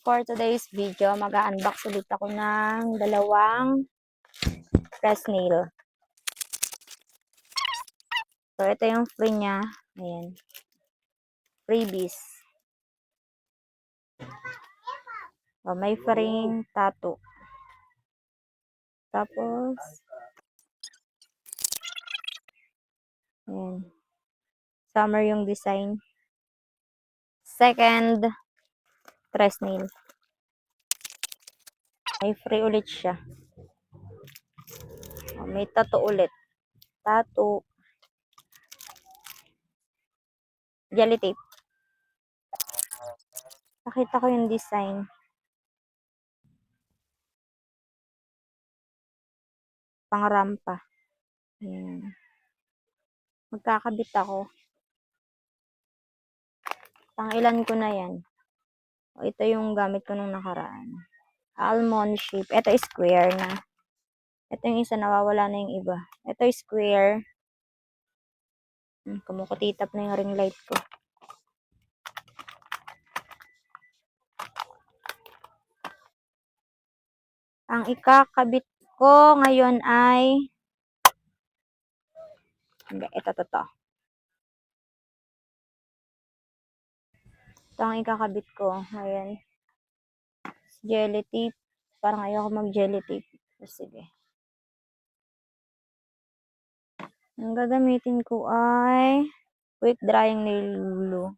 For today's video, mag-unbox ulit ako ng dalawang press nail. So, ito yung free niya. Ayan. Freebies. So, may free tattoo. Tapos, ayan. Summer yung design. Second, press nail. May free ulit siya. Oh, may tattoo ulit. Tattoo. Jelly tape. Nakita ko yung design. Pang-rampa. Ayan. Magkakabit ako. Pang-ilan ko na yan. O, ito yung gamit ko nung nakaraan. Almond shape. Ito square na. Ito yung isa, nawawala na yung iba. Ito square. Kumukutitap na yung ring light ko. Ang ikakabit ko ngayon ay hindi, ito. Ito ang ikakabit ko ngayon. Jelly tape. Parang ayoko mag-jelly tape. Sige. Ang gagamitin ko ay quick drying nail glue.